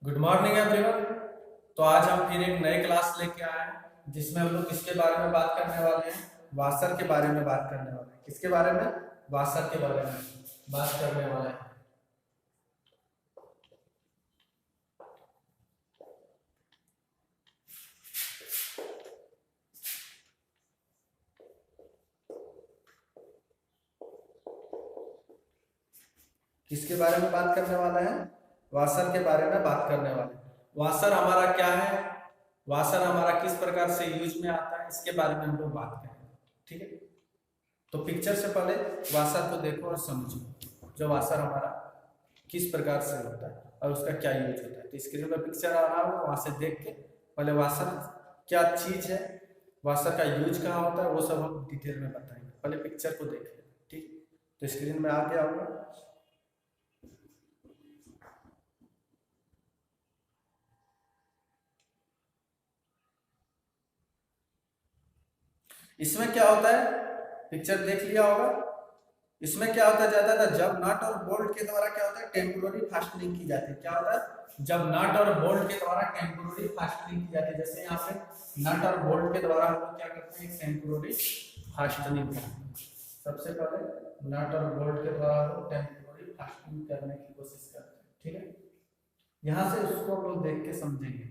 Good morning everyone. तो आज हम फिर एक नए क्लास लेके आए हैं जिसमें हम लोग किसके बारे में बात करने वाले हैं? वासर के बारे में बात करने वाले हैं। किसके बारे में? वासर के बारे में बात करने वाले हैं। किसके बारे में बात करने वाले हैं? वासर के बारे में बात करने वाले हैं। वासर हमारा क्या है, वासर हमारा किस प्रकार से यूज में आता है, इसके बारे में हम लोग बात करेंगे। ठीक है, तो पिक्चर से पहले वासर को देखो और समझो। जो वासर हमारा किस प्रकार से होता है और उसका क्या यूज होता है। तो स्क्रीन पर पिक्चर आ रहा होगा, वहां से देख के पहले वासर क्या चीज है, वासर का यूज कहाँ होता है, वो सब हम डिटेल में बताएंगे। पहले पिक्चर को देखें। ठीक, तो स्क्रीन में आ गया होगा। इसमें क्या होता है, पिक्चर देख लिया होगा। इसमें क्या होता है, जाता था जब नट और बोल्ट के द्वारा क्या होता है, टेम्पोररी फास्टनिंग की जाती है। क्या होता है, जब नट और बोल्ट के द्वारा टेम्पोररी फास्टनिंग की जाती है। जैसे यहाँ पे नट और बोल्ट के द्वारा हम लोग क्या करते हैं, टेम्पोररी फास्टनिंग करते हैं। सबसे पहले नट और बोल्ट के द्वारा हम लोग टेम्पोररी फास्टनिंग करने की कोशिश करते हैं। ठीक है, यहाँ से उसको हम लोग देख के समझेंगे।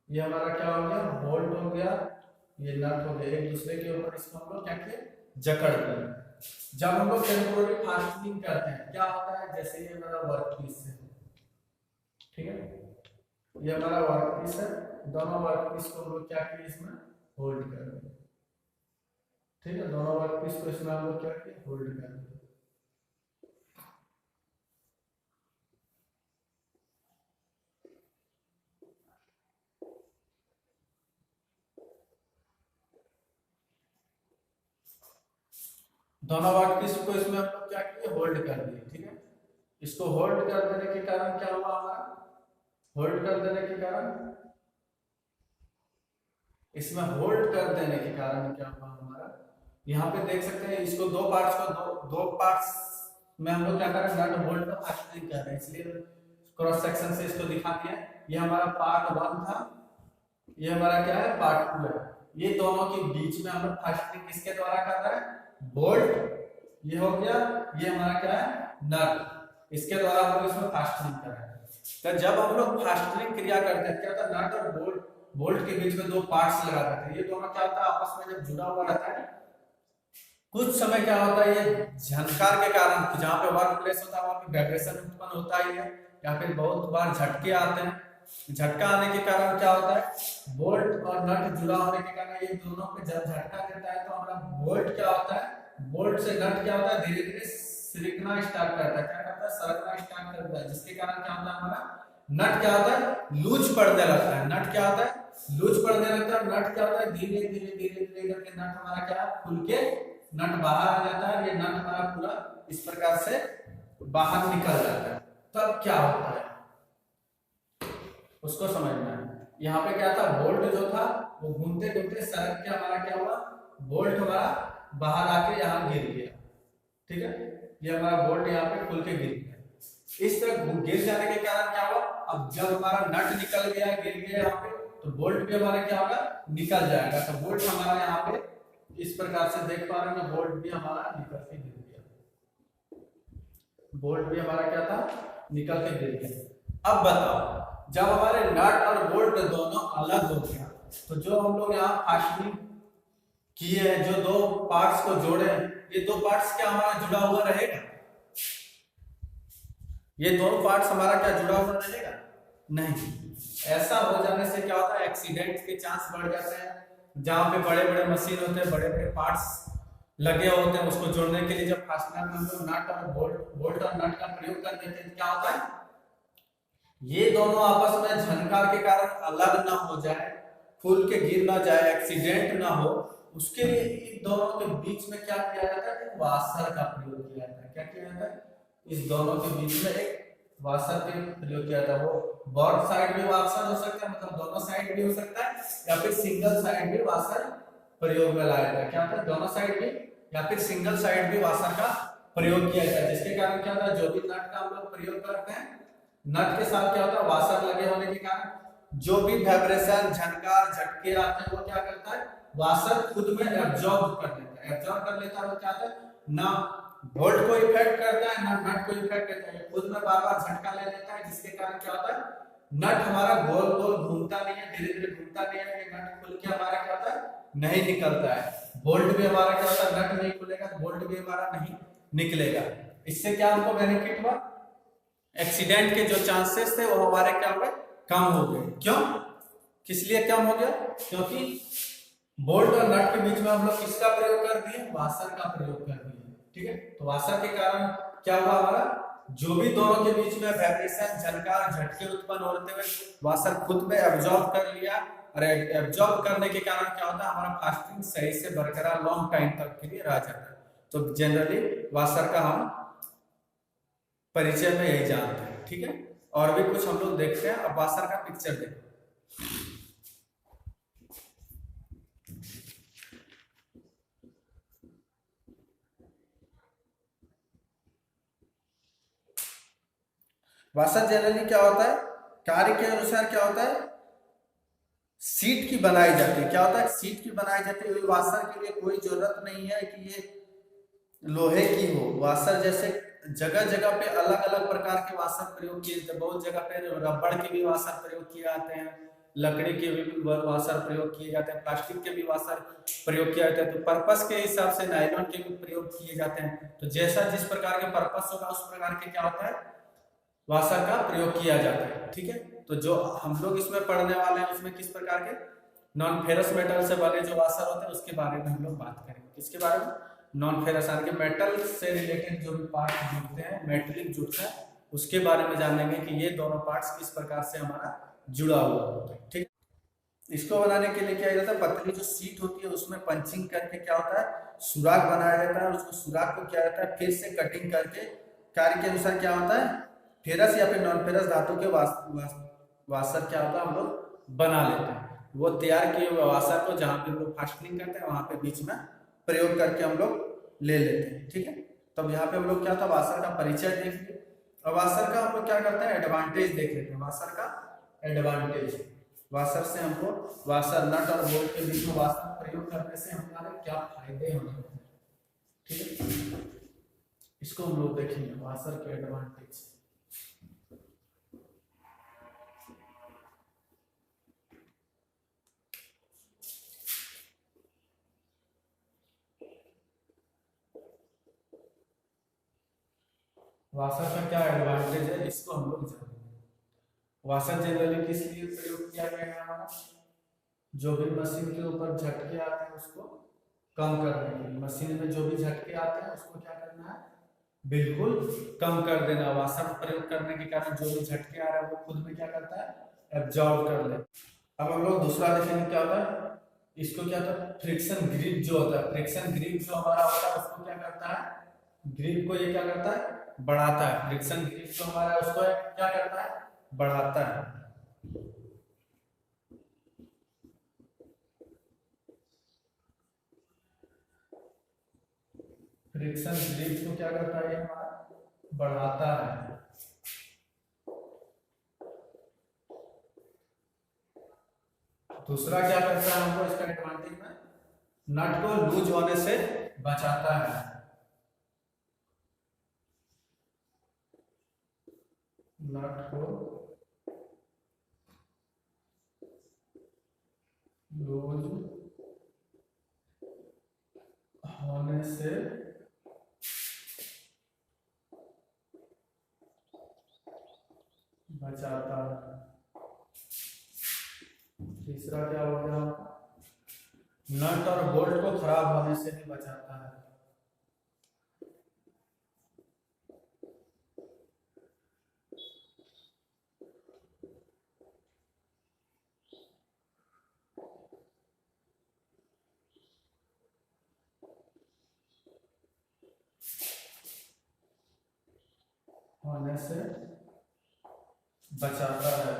ये हमारा क्या हो गया, बोल्ट हो गया, ये नट हो गया। एक दूसरे के ऊपर इसको हम लोग क्या किए, जकड़ दिए। जब हम लोग टेम्पोररी फास्टनिंग करते हैं क्या होता है, जैसे ये हमारा वर्क पीस है। ठीक है, ये हमारा वर्क पीस है। दोनों वर्क पीस को हम लोग क्या किए, इसमें होल्ड कर दिए। ठीक है, दोनों वर्क पीस को इसमें हम लोग क्या किए, होल्ड कर दिए। दोनों वर्क पीस को इसमें हम लोग क्या किए, होल्ड कर दिए। ठीक है, इसको होल्ड कर देने के कारण क्या हुआ हमारा, होल्ड कर देने के कारण, इसमें होल्ड कर देने के कारण क्या हुआ हमारा, यहाँ पे देख सकते हैं इसको दो पार्ट्स को दो पार्ट्स में हम लोग क्या कर रहे हैं, नट बोल्ट का फास्टनिंग कर रहे हैं। इसलिए क्रॉस सेक्शन से इसको दिखा दिया। ये हमारा पार्ट 1 था, ये हमारा क्या है, पार्ट 2 है। ये दोनों के बीच में हम लोग फास्टनिंग किसके द्वारा कर रहे हैं, बोल्ट। ये हो गया, ये हमारा क्या है, नट। इसके द्वारा हम लोग इसमें फास्टनिंग कर रहे हैं। तो जब हम लोग फास्टनिंग क्रिया करते हैं क्या होता है, नट और बोल्ट, बोल्ट के बीच में दो पार्ट्स लगा देते हैं। ये दोनों क्या होता है, आपस में जब जुड़ा हुआ रहता है, कुछ समय क्या होता है, ये झनकार के कारण, जहाँ पे वर्क प्लेस होता है वहां पे वाइब्रेशन उत्पन्न होता ही है, या फिर बहुत बार झटके आते हैं। झटका आने के कारण क्या होता है, बोल्ट और नट जुड़ा होने के कारण ये दोनों पे जब झटका देता है तो हमारा बोल्ट क्या होता है, बोल्ट से नट क्या होता है, धीरे धीरे सिरकना स्टार्ट करता है। क्या करता है, सरकना स्टार्ट करता है। जिसके कारण क्या होता है, हमारा नट क्या होता है, लूज पड़ने लगता है। नट क्या होता है, लूज पड़ने लगता है। नट क्या होता है, धीरे धीरे धीरे धीरे करके नट हमारा क्या है, खुल के नट बाहर आ जाता है। ये नट हमारा पूरा इस प्रकार से बाहर निकल जाता है। तब क्या होता है उसको समझना है। यहाँ पे क्या था, बोल्ट जो था वो घूमते घूमते सरक के हमारा क्या हुआ, बोल्ट हमारा बाहर आके यहाँ गिर गया। ठीक है, ये हमारा बोल्ट यहाँ पे खुल के गिर गया। इस तरह गिर जाने के कारण क्या हुआ, अब जब हमारा नट निकल गया, गिर गया यहाँ पे, तो बोल्ट भी हमारा क्या होगा, निकल जाएगा। तो बोल्ट हमारा यहाँ पे इस प्रकार से देख पा रहे हैं, बोल्ट भी हमारा निकल के गिर गया। बोल्ट भी हमारा क्या था, निकल के गिर गया। अब बताओ, जब हमारे नट और बोल्ट दोनों अलग हो गया, तो जो हम लोग यहाँ फास्टनिंग किए हैं, जो दो पार्ट्स को जोड़े हैं, ये दो पार्ट्स क्या हमारा जुड़ा हुआ रहेगा, ये दोनों पार्ट्स हमारा क्या जुड़ा हुआ रहेगा, नहीं। ऐसा हो जाने से क्या होता है, एक्सीडेंट के चांस बढ़ जाते हैं। जहाँ पे बड़े बड़े मशीन होते हैं, बड़े बड़े पार्ट्स लगे होते हैं, उसको जोड़ने के लिए जब फास्टनर में हम लोग नट और बोल्ट और नट का प्रयोग कर देते हैं, क्या होता है, ये दोनों आपस में झनकार के कारण अलग ना हो जाए, खुल के गिर ना जाए, एक्सीडेंट ना हो, उसके लिए इन दोनों के बीच में क्या किया जाता है, वाशर का प्रयोग किया जाता है। क्या किया जाता है, इस दोनों के बीच में एक वाशर का प्रयोग किया जाता है। वो बोथ साइड में वाशर हो सकता है, मतलब दोनों साइड भी हो सकता है, या फिर सिंगल साइड भी वाशर प्रयोग में लाया जाता है। क्या होता है, दोनों साइड भी या फिर सिंगल साइड भी वाशर का प्रयोग किया जाता है। जिसके कारण क्या होता है, जो भी नट का हम लोग प्रयोग करते हैं, नट के साथ क्या होता है, वाशर लगे होने के कारण जो भी वाइब्रेशन, झनकार, झटके आते हैं वो क्या करता है, वाशर खुद में एब्जॉर्ब कर लेता है। एब्जॉर्ब कर लेता है वो क्या होता है, ना वोल्ट को इफेक्ट करता है ना नट को इफेक्ट करता है, खुद में बार बार झटका ले लेता है, जिसके कारण क्या होता है, नट हमारा गोल गोल घूमता नहीं है, धीरे धीरे घूमता नहीं है, नट खुल के हमारा क्या होता है, नहीं निकलता है। बोल्ट भी हमारा क्या होता है, नट नहीं खुलेगा तो बोल्ट भी हमारा नहीं निकलेगा। इससे क्या हमको बेनिफिट हुआ, एक्सीडेंट के जो चांसेस थे वो हमारे क्या हुए, कम हो गए। क्यों, किस लिए कम हो गया, क्योंकि बोल्ट और नट के बीच में हम लोग किसका प्रयोग कर दिए, वाशर का प्रयोग कर दिए। ठीक है, तो वाशर के कारण क्या हुआ, हमारा जो भी दोनों के बीच में वाइब्रेशन, झनकार, झटके उत्पन्न होते हुए वाशर खुद में एब्जॉर्ब कर लिया, और एब्जॉर्ब करने के कारण क्या होता है, हमारा फास्टिंग सही से बरकरार लॉन्ग टाइम तक के लिए रह जाता है। तो जनरली वाशर का हम परिचय में यही जानते हैं। ठीक है, और भी कुछ हम लोग देखते हैं। अब वाशर का पिक्चर देखो, वाशर जनरली क्या होता है, कार्य के अनुसार क्या होता है, सीट की बनाई जाती है। क्या होता है, सीट की बनाई जाती है। वाशर के लिए कोई जरूरत नहीं है कि ये लोहे की हो। वाशर जैसे जगह जगह पे अलग अलग प्रकार के वाशर प्रयोग किए जाते हैं। बहुत जगह पे रबड़ के भी वाशर प्रयोग किए जाते हैं, लकड़ी के भी वाशर प्रयोग किए जाते हैं, प्लास्टिक के भी वाशर प्रयोग किया जाता है। तो पर्पस के हिसाब से नायलॉन के भी प्रयोग किए जाते हैं। तो जैसा जिस प्रकार के पर्पस होगा उस प्रकार के क्या होता है, वाशर का प्रयोग किया जाता है। ठीक है, तो जो हम लोग इसमें पढ़ने वाले हैं उसमें किस प्रकार के नॉन फेरस मेटल से बने जो वाशर होते हैं उसके बारे में हम लोग बात करेंगे। किसके बारे में, नॉन फेरस के मेटल से रिलेटेड जो भी पार्ट जुड़ते हैं, मेटलिक जुड़ता है, उसके बारे में जानेंगे कि ये दोनों पार्ट्स किस प्रकार से हमारा जुड़ा हुआ होता है। ठीक, इसको बनाने के लिए क्या जाता है, पतली जो सीट होती है उसमें पंचिंग करके क्या होता है, सुराख बनाया जाता है, और उसको सुराख को क्या जाता है फिर से कटिंग करके कार्य के अनुसार क्या होता है, फेरस या फिर नॉन फेरस धातु के वाशर क्या होता है हम लोग बना लेते हैं। वो तैयार किए हुए वाशर को जहां पे हम लोग फास्टनिंग करते हैं वहां पे बीच में प्रयोग करके हम लोग ले लेते हैं। ठीक है, तब यहाँ पे हम लोग क्या था, वाशर का परिचय देख लिया। और वाशर का हम लोग क्या करते हैं, एडवांटेज देख लेते हैं। वाशर का एडवांटेज, वाशर से हमको, वाशर नट और बोल्ट के बीच में वाशर प्रयोग करने से हमारे क्या फायदे होते हैं। ठीक है, इसको हम लोग देखेंगे, वाशर के एडवांटेज। वाशर का क्या एडवांटेज है इसको हम लोग जानेंगे। वाशर जनरली किस लिए प्रयोग किया गया है, हमारा जो भी मशीन के ऊपर झटके आते हैं उसको कम करने के लिए। मशीन में जो भी झटके आते हैं उसको क्या करना है, बिल्कुल कम कर देना। वाशर प्रयोग करने के कारण जो भी झटके आ रहे हैं वो खुद में क्या करता है, एब्जॉर्ब कर ले। अब हम लोग दूसरा देखेंगे क्या होता है, इसको क्या होता है, फ्रिक्शन ग्रिप जो होता है, फ्रिक्शन ग्रिप जो हमारा होता है उसको क्या करता है, ग्रिप को ये क्या करता है, बढ़ाता है। फ्रिक्शन ग्रिप जो हमारा है उसको क्या करता है, बढ़ाता है। फ्रिक्शन ग्रिप को क्या करता है, हमारा बढ़ाता है। दूसरा क्या करता है हमको इसका एडवांटेज में, नट को लूज होने से बचाता है। नट को लूज होने से बचाता है। तीसरा क्या हो गया, नट और बोल्ट को खराब होने से भी बचाता है। होने से बचाता है।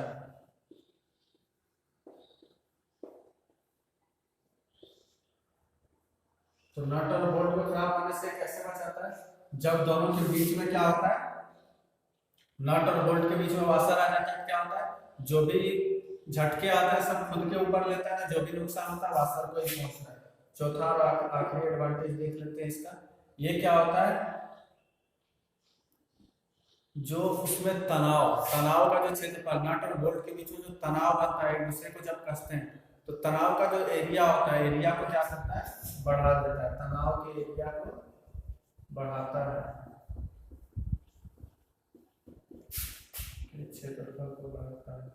तो नट और बोल्ट को खराब होने से कैसे बचाता है, जब दोनों के बीच में क्या होता है, नट और बोल्ट के बीच में वाशर आ जाता है, क्या होता है जो भी झटके आता है सब खुद के ऊपर लेता है ना, जो भी नुकसान होता है वाशर को ही पहुंचता है। चौथा और आखिरी एडवांटेज देख लेते हैं इसका। ये क्या होता है, जो उसमें तनाव का जो क्षेत्रफल, नट और बोल्ट के बीच में जो तनाव बनता है एक दूसरे को जब कसते हैं, तो तनाव का जो एरिया होता है, एरिया को क्या करता है, बढ़ा देता है, तनाव के एरिया को बढ़ाता है, क्षेत्रफल को बढ़ाता है,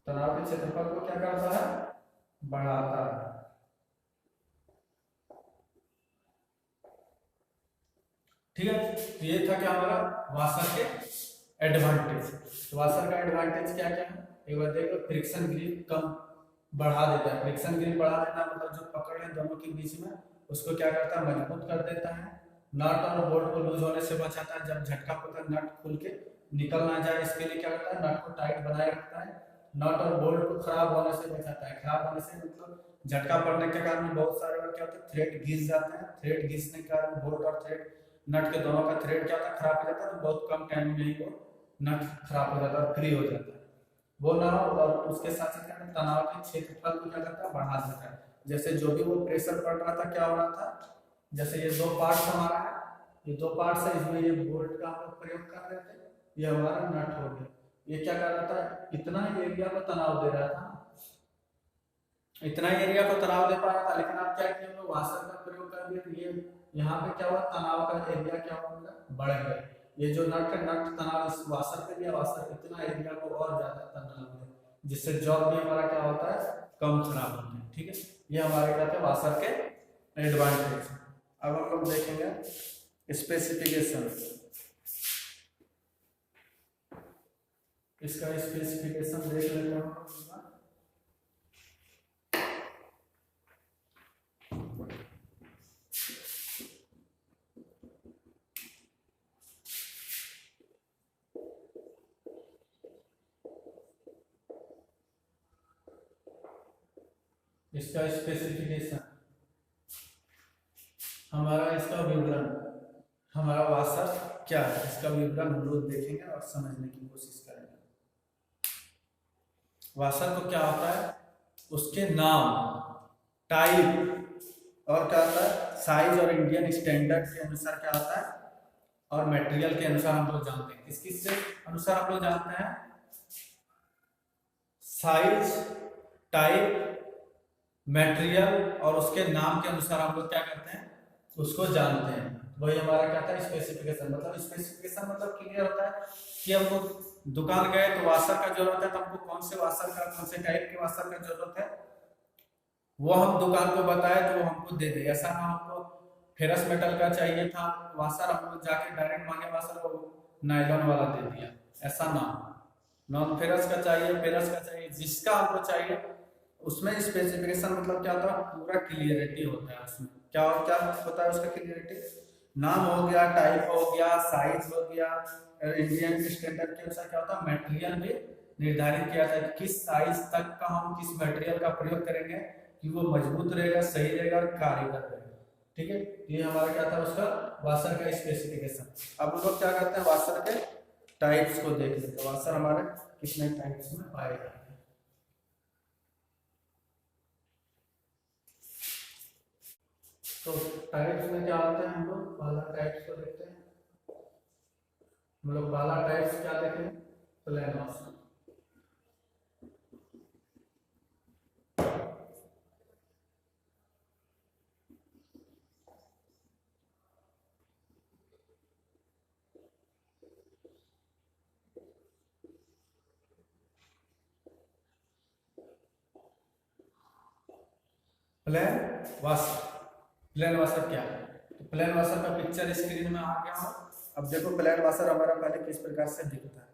तनाव के क्षेत्रफल को क्या करता है, बढ़ाता है। ठीक है, तो ये था क्या हमारा वाशर के एडवांटेज। तो वाशर का एडवांटेज क्या क्या है, एक बार देखो, फ्रिक्शन ग्रिप कम बढ़ा देता है, फ्रिक्शन ग्रिप बढ़ा देता है मतलब जो पकड़ है दोनों के बीच में उसको क्या करता है, मजबूत कर देता है। नट और बोल्ट को लूज होने से बचाता है, जब झटका पड़ता है नट खुल के निकल ना जाए इसके लिए क्या करता है, नट को टाइट बनाए रखता है। नट और बोल्ट को खराब होने से बचाता है, खराब होने से मतलब झटका पड़ने के कारण बहुत सारे बार क्या होता है, थ्रेड घिस जाते हैं, थ्रेड घिसने के कारण बोल्ट और थ्रेड नट के दोनों का थ्रेड क्या होता है, खराब हो जाता है, तो बहुत कम टाइम में ही वो नट खराब हो जाता है, फ्री हो जाता है। वो ना हो, और उसके साथ साथ क्या तनाव के क्षेत्रफल को क्या करता है, बढ़ा देता है। जैसे जो भी वो प्रेशर पड़ रहा था क्या हो रहा था, जैसे ये दो पार्ट हमारा है, ये दो पार्ट है, इसमें ये बोल्ट का हम लोग प्रयोग कर रहे थे, ये हमारा नट हो गया, ये क्या कर रहा था, इतना एरिया को तनाव दे रहा था, इतना एरिया को तनाव दे पा रहा था, लेकिन अब क्या किया हम लोग वाशर का प्रयोग कर दिया, तो ये यहाँ पे क्या हुआ, तनाव का एरिया क्या होगा, बढ़ गया। ये जो नट तनाव इस वाशर पे दिया, वाशर इतना एरिया को और ज्यादा तनाव दे, जिससे जॉब भी हमारा क्या होता है, कम खराब होता है। ठीक है, ये हमारे क्या थे वाशर के एडवांटेज। अब हम लोग देखेंगे स्पेसिफिकेशन, इसका स्पेसिफिकेशन देख लेते हैं। इसका स्पेसिफिकेशन, हमारा इसका विवरण, हमारा वाशर क्या है इसका विवरण हम लोग देखेंगे और समझने की कोशिश करेंगे। वाशर को क्या होता है, उसके नाम, टाइप और क्या होता है, साइज और इंडियन स्टैंडर्ड के अनुसार क्या होता है, और मटेरियल के अनुसार हम लोग जानते हैं। किस किस से अनुसार हम लोग जानते हैं, साइज, टाइप, मटेरियल और उसके नाम के अनुसार हम लोग क्या करते हैं, उसको जानते हैं। वही हमारा क्या था, स्पेसिफिकेशन। मतलब स्पेसिफिकेशन मतलब क्लियर होता है कि हम लोग दुकान गए तो वाशर का जरूरत है, तो हमको कौन से वाशर का, कौन से टाइप के वाशर का जरूरत है, वो हम दुकान को बताए तो वो हमको दे दे। ऐसा ना हमको फेरस मेटल का चाहिए था वाशर, हम लोग जाके डायरेक्ट मांगे वाशर, वो नायलॉन वाला दे दिया, ऐसा ना। नॉन फेरस का चाहिए, फेरस का चाहिए, जिसका हमको चाहिए उसमें स्पेसिफिकेशन मतलब क्या होता है, पूरा क्लियरिटी होता है उसमें। क्या होता है उसका क्लियरिटी, नाम हो गया, टाइप हो गया, साइज हो गया, इंडियन स्टैंडर्ड के अनुसार क्या होता है, मटेरियल भी निर्धारित किया जाता है, किस साइज तक का हम किस मटेरियल का प्रयोग करेंगे कि वो मजबूत रहेगा, सही रहेगा और कार्यगर रहेगा। ठीक है, ये हमारा क्या था उसका वाशर का स्पेसिफिकेशन। अब हम लोग क्या करते हैं, वाशर के टाइप्स को देख लेते हैं, वाशर हमारे कितने टाइप्स में पाए जाते हैं। तो टाइप्स में क्या होते हैं, हम लोग पहला टाइप्स को देखते हैं। हम लोग पहला टाइप्स क्या देखेंगे, plain washer. Plain washer, plain washer क्या है, तो प्लेन वाशर का पिक्चर स्क्रीन में आ गया हो। अब देखो प्लेन वाशर हमारा पहले किस प्रकार से दिखता है।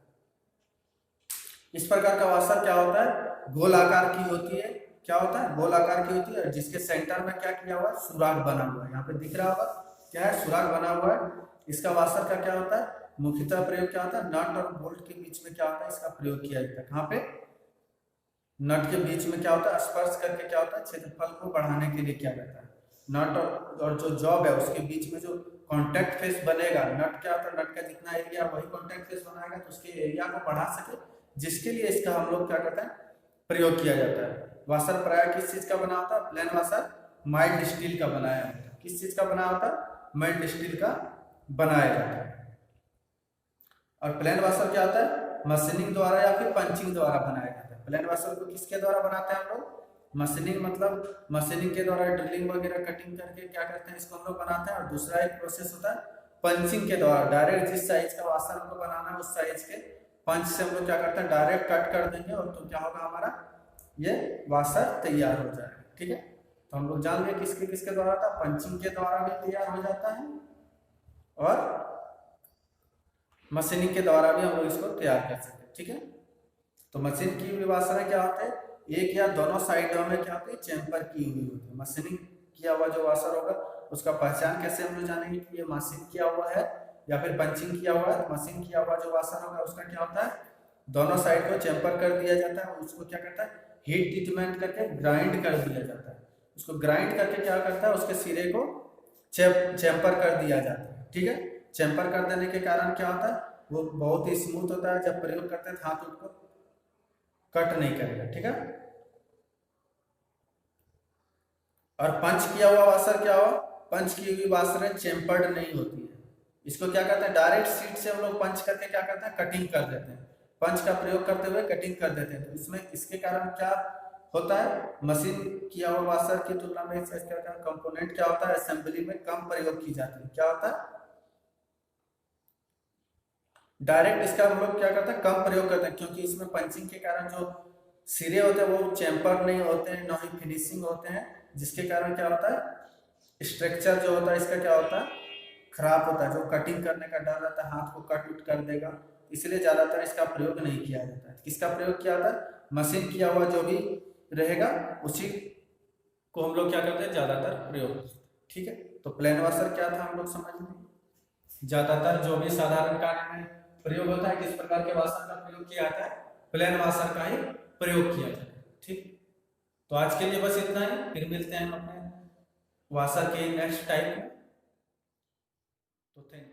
इस प्रकार का वाशर क्या होता है, गोल आकार की होती है, क्या होता है, गोल आकार की होती है, जिसके सेंटर में क्या किया हुआ है, सुराग बना हुआ है, यहाँ पे दिख रहा होगा क्या है, सुराग बना हुआ है। इसका वाशर का क्या होता है, मुख्यतः प्रयोग क्या होता है, नट और बोल्ट के बीच में क्या होता है, इसका प्रयोग किया जाता है। कहाँ पे, नट के बीच में क्या होता है, स्पर्श करके क्या होता है, क्षेत्रफल को बढ़ाने के लिए किया जाता है। नट और जो जॉब है उसके बीच में जो कॉन्टैक्ट फेस बनेगा, नट क्या होता है, नट का जितना एरिया वही कॉन्टैक्ट फेस बनाएगा तो उसके एरिया को बढ़ा सके, जिसके लिए इसका हम लोग क्या करते हैं, प्रयोग किया जाता है। वाशर प्राय किस चीज का बना होता है, प्लेन वाशर माइल्ड स्टील का बनाया होता है। किस चीज का बना होता है, माइल्ड स्टील का बनाया जाता है। और प्लेन वाशर क्या होता है, मशीनिंग द्वारा या फिर पंचिंग द्वारा बनाया जाता है। प्लेन वाशर को किसके द्वारा बनाते हैं हम लोग, मशीनिंग, मतलब मशीनिंग के द्वारा ड्रिलिंग वगैरह कटिंग करके क्या करते हैं, इसको हम लोग बनाते हैं। और दूसरा एक प्रोसेस होता है पंचिंग के द्वारा, डायरेक्ट जिस साइज का वाशर हमको बनाना है उस साइज के पंच से हम लोग क्या करते हैं, डायरेक्ट कट कर देंगे और तो क्या होगा, हमारा ये वाशर तैयार हो जाएगा। ठीक है, तो हम लोग जान लें किसके किसके द्वारा था, पंचिंग के द्वारा भी तैयार हो जाता है और मशीनिंग के द्वारा भी हम लोग इसको तैयार कर सकते हैं। ठीक है, तो मशीन की हुई वाशर क्या होते हैं, एक या दोनों साइडों में क्या होती है, चैम्पर की हुई होती है। मशीनिंग किया हुआ जो वाशर होगा उसका पहचान कैसे हम लोग जानेंगे कि ये मशीन किया हुआ है या फिर पंचिंग किया हुआ है। मशीन किया हुआ जो वाशर होगा उसका क्या होता है, दोनों साइड को चैम्पर कर दिया जाता है, उसको क्या करता है, हीट ट्रीटमेंट करके ग्राइंड कर दिया जाता है। उसको ग्राइंड करके क्या करता है, उसके सिरे को चैम्पर कर दिया जाता है। ठीक है, चैम्पर कर देने के कारण क्या होता है, वो बहुत ही स्मूथ होता है, जब प्रयोग करते हैं हाथ उसको कट नहीं करेगा। ठीक है, और पंच किया हुआ वाशर क्या हुआ, पंच की हुई वाशर चैम्पर्ड नहीं होती है। इसको क्या करते हैं, डायरेक्ट सीट से हम लोग पंच करके क्या करते हैं, कटिंग कर देते हैं। पंच का प्रयोग करते हुए कटिंग कर देते हैं। तो इसमें इसके कारण क्या होता है, मशीन किया हुआ वाशर की तुलना में इसका कंपोनेंट क्या होता है, असेंबली में कम प्रयोग की जाती है। क्या होता है, डायरेक्ट इसका हम लोग क्या करते हैं, कम प्रयोग करते हैं, क्योंकि इसमें पंचिंग के कारण जो सिरे होते हैं वो चैम्पर नहीं होते हैं, ना ही फिनिशिंग होते हैं, जिसके कारण क्या होता है, स्ट्रक्चर जो होता है इसका क्या होता है, खराब होता है। जो कटिंग करने का डर रहता है, हाथ को कट उट कर देगा, इसलिए ज्यादातर इसका प्रयोग नहीं किया जाता है। किसका प्रयोग किया जाता है, मशीन किया हुआ जो भी रहेगा उसी को हम लोग क्या करते हैं, ज्यादातर प्रयोग। ठीक है, तो प्लेन वाशर क्या था हम लोग समझ लें। ज्यादातर जो भी साधारण कार्य में प्रयोग होता है, किस प्रकार के वाशर का प्रयोग किया जाता है, प्लेन वाशर का ही प्रयोग किया जाता है। ठीक, तो आज के लिए बस इतना ही, फिर मिलते हैं हम अपने वाशर के नेक्स्ट टाइम में। तो थैंक यू।